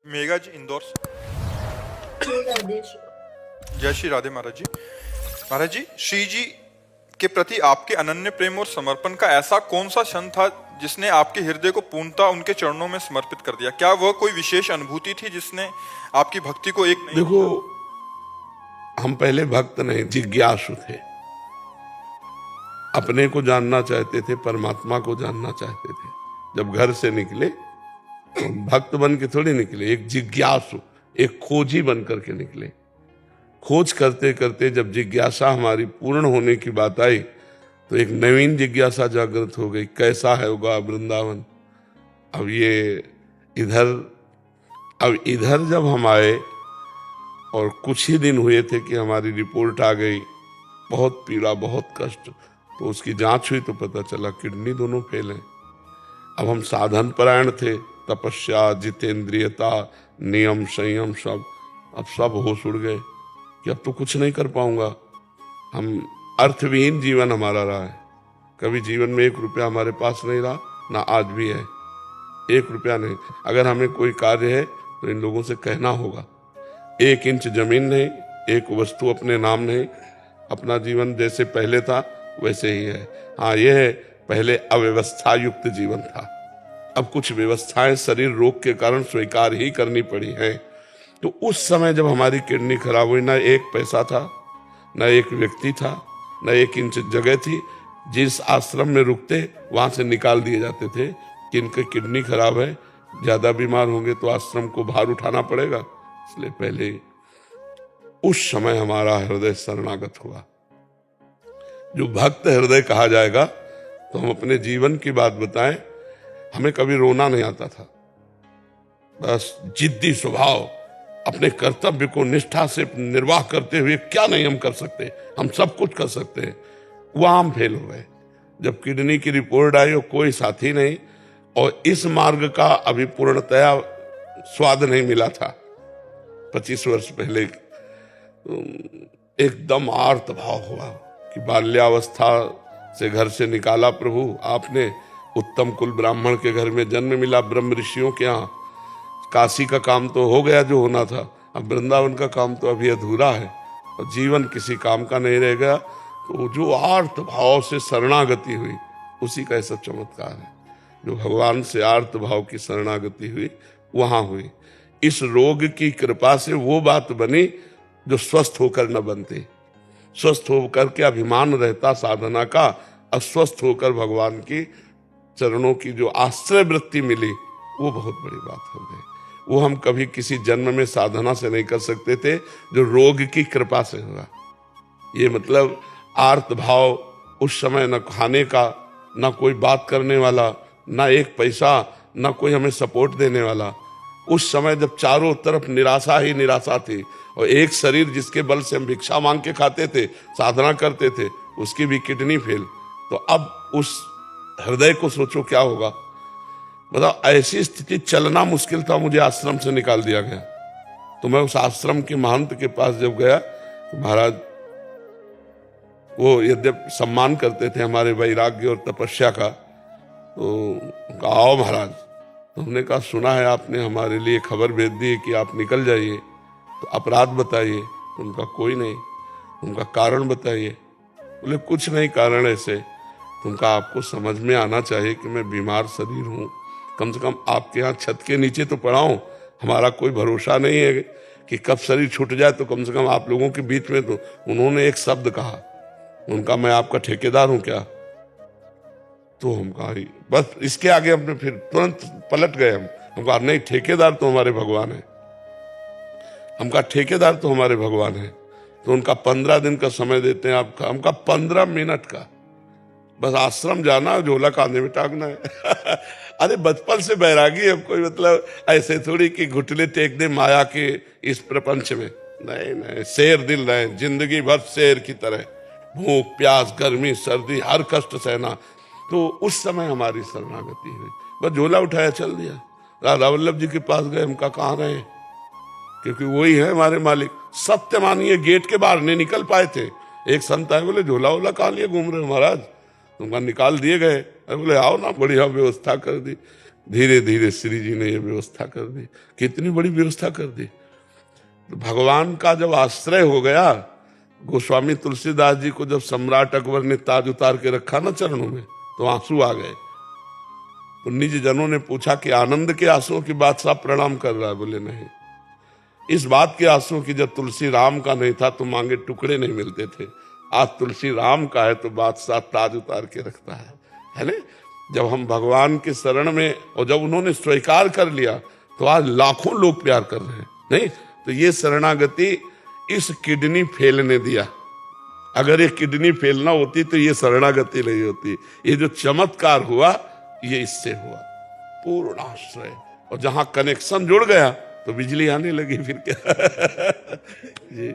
मेघा जी इंदौर से। जय श्री राधे महाराज जी। महाराज जी, श्री जी के प्रति आपके अनन्य प्रेम और समर्पण का ऐसा कौन सा क्षण था जिसने आपके हृदय को पूर्णतः उनके चरणों में समर्पित कर दिया? क्या वह कोई विशेष अनुभूति थी जिसने आपकी भक्ति को एक नई देखो, हम पहले भक्त नहीं, जिज्ञासु थे। अपने को जानना चाहते थे, परमात्मा को जानना चाहते थे। जब घर से निकले तो भक्त बन के थोड़ी निकले, एक जिज्ञासु, एक खोजी बन करके निकले। खोज करते करते जब जिज्ञासा हमारी पूर्ण होने की बात आई तो एक नवीन जिज्ञासा जागृत हो गई, कैसा है होगा वृंदावन। अब इधर जब हम आए और कुछ ही दिन हुए थे कि हमारी रिपोर्ट आ गई, बहुत पीड़ा, बहुत कष्ट। तो उसकी जांच हुई तो पता चला किडनी दोनों फेल हैं। अब हम साधन परायण थे, तपस्या, जितेंद्रियता, नियम, संयम, अब सब होश उड़ गए कि अब तो कुछ नहीं कर पाऊंगा। हम अर्थविहीन जीवन हमारा रहा है। कभी जीवन में 1 रुपया हमारे पास नहीं रहा, ना आज भी है। 1 रुपया नहीं। अगर हमें कोई कार्य है तो इन लोगों से कहना होगा। 1 इंच जमीन नहीं, 1 वस्तु अपने नाम नहीं। अपना जीवन जैसे पहले था वैसे ही है। हाँ, यह है, पहले अव्यवस्था युक्त जीवन था। अब कुछ व्यवस्थाएं शरीर रोग के कारण स्वीकार ही करनी पड़ी हैं। तो उस समय जब हमारी किडनी खराब हुई, ना 1 पैसा था, ना 1 व्यक्ति था, ना 1 इंच जगह थी। जिस आश्रम में रुकते वहां से निकाल दिए जाते थे कि इनकी किडनी खराब है, ज्यादा बीमार होंगे तो आश्रम को भार उठाना पड़ेगा। इसलिए पहले उस समय हमारा हृदय शरणागत हुआ। जो भक्त हृदय कहा जाएगा, तो हम अपने जीवन की बात बताएं। हमें कभी रोना नहीं आता था। बस जिद्दी स्वभाव, अपने कर्तव्य को निष्ठा से निर्वाह करते हुए क्या नहीं हम कर सकते, हम सब कुछ कर सकते हैं। वहां हम फेल हो गए। जब किडनी की रिपोर्ट आई और कोई साथी नहीं, और इस मार्ग का अभी पूर्णतया स्वाद नहीं मिला था। 25 वर्ष पहले एकदम आर्त भाव हुआ कि बाल्यावस्था से घर से निकाला प्रभु आपने, उत्तम कुल ब्राह्मण के घर में जन्म मिला, ब्रह्म ऋषियों के यहाँ। काशी का काम तो हो गया जो होना था, अब वृंदावन का काम तो अभी अधूरा है और जीवन किसी काम का नहीं रह गया। तो जो आर्त भाव से शरणागति हुई, उसी का ऐसा चमत्कार है। जो भगवान से आर्त भाव की शरणागति हुई, वहां हुई। इस रोग की कृपा से वो बात बनी जो स्वस्थ होकर न बनती। स्वस्थ होकर के अभिमान रहता साधना का, अस्वस्थ होकर भगवान की चरणों की जो आश्रय वृत्ति मिली, वो बहुत बड़ी बात हो गई। वो हम कभी किसी जन्म में साधना से नहीं कर सकते थे, जो रोग की कृपा से हुआ। ये मतलब आर्त भाव, उस समय न खाने का, न कोई बात करने वाला, न 1 पैसा, न कोई हमें सपोर्ट देने वाला। उस समय जब चारों तरफ निराशा ही निराशा थी, और एक शरीर जिसके बल से हम भिक्षा मांग के खाते थे, साधना करते थे, उसकी भी किडनी फेल। तो अब उस हृदय को सोचो क्या होगा। मतलब ऐसी स्थिति, चलना मुश्किल था। मुझे आश्रम से निकाल दिया गया। तो मैं उस आश्रम के महंत के पास जब गया, तो महाराज वो यद्यप सम्मान करते थे हमारे वैराग्य और तपस्या का, तो कहा आओ महाराज। तो हमने कहा सुना है आपने हमारे लिए खबर भेज दी है कि आप निकल जाइए, तो अपराध बताइए। उनका कोई नहीं। उनका कारण बताइए। बोले कुछ नहीं कारण ऐसे। तुमका आपको समझ में आना चाहिए कि मैं बीमार शरीर हूँ। कम से कम आपके यहाँ छत के नीचे तो पड़ा हूँ। हमारा कोई भरोसा नहीं है कि कब शरीर छूट जाए। तो कम से कम आप लोगों के बीच में तो उन्होंने एक शब्द कहा, उनका मैं आपका ठेकेदार हूँ क्या? तो हम कहा बस, इसके आगे हमने फिर तुरंत पलट गए। हम कहा नहीं, ठेकेदार तो हमारे भगवान है। हम कहा ठेकेदार तो हमारे भगवान है। तो उनका 15 दिन का समय देते हैं आपका। हमका 15 मिनट का, बस आश्रम जाना, झोला कांधे में टांगना है। अरे बचपन से बैरागी है कोई, मतलब ऐसे थोड़ी कि घुटने टेक दे माया के इस प्रपंच में। नहीं नहीं, शेर दिल रहे, जिंदगी भर शेर की तरह, भूख प्यास गर्मी सर्दी हर कष्ट सहना। तो उस समय हमारी शरणागति हुई। बस झोला उठाया चल दिया। राधा वल्लभ जी के पास गए। हमका कहाँ रहे, क्योंकि वही है हमारे मालिक। सत्य मानिए, गेट के बाहर नहीं निकल पाए थे। एक संत आए, बोले झोला वोला कहाँ लिए घूम रहे हो महाराज? तुमका निकाल दिए गए। अरे बोले आओ ना, बढ़िया व्यवस्था कर दी। धीरे धीरे श्री जी ने यह व्यवस्था कर दी। कितनी बड़ी व्यवस्था कर दी। तो भगवान का जब आश्रय हो गया, गोस्वामी तुलसीदास जी को जब सम्राट अकबर ने ताज उतार के रखा ना चरणों में, तो आंसू आ गए। तो निज जनों ने पूछा कि आनंद के आंसुओं की बादशाह प्रणाम कर रहा है? बोले नहीं, इस बात के आंसू की जब तुलसी राम का नहीं था तो मांगे टुकड़े नहीं मिलते थे। आज तुलसी राम का है तो बादशाह ताज उतार के रखता है ना। जब हम भगवान के शरण में, और जब उन्होंने स्वीकार कर लिया तो आज लाखों लोग प्यार कर रहे हैं। नहीं तो ये शरणागति इस किडनी फेल ने दिया। अगर ये किडनी फेल ना होती तो ये शरणागति नहीं होती। ये जो चमत्कार हुआ ये इससे हुआ, पूर्ण आश्रय। और जहां कनेक्शन जुड़ गया तो बिजली आने लगी फिर क्या। जी।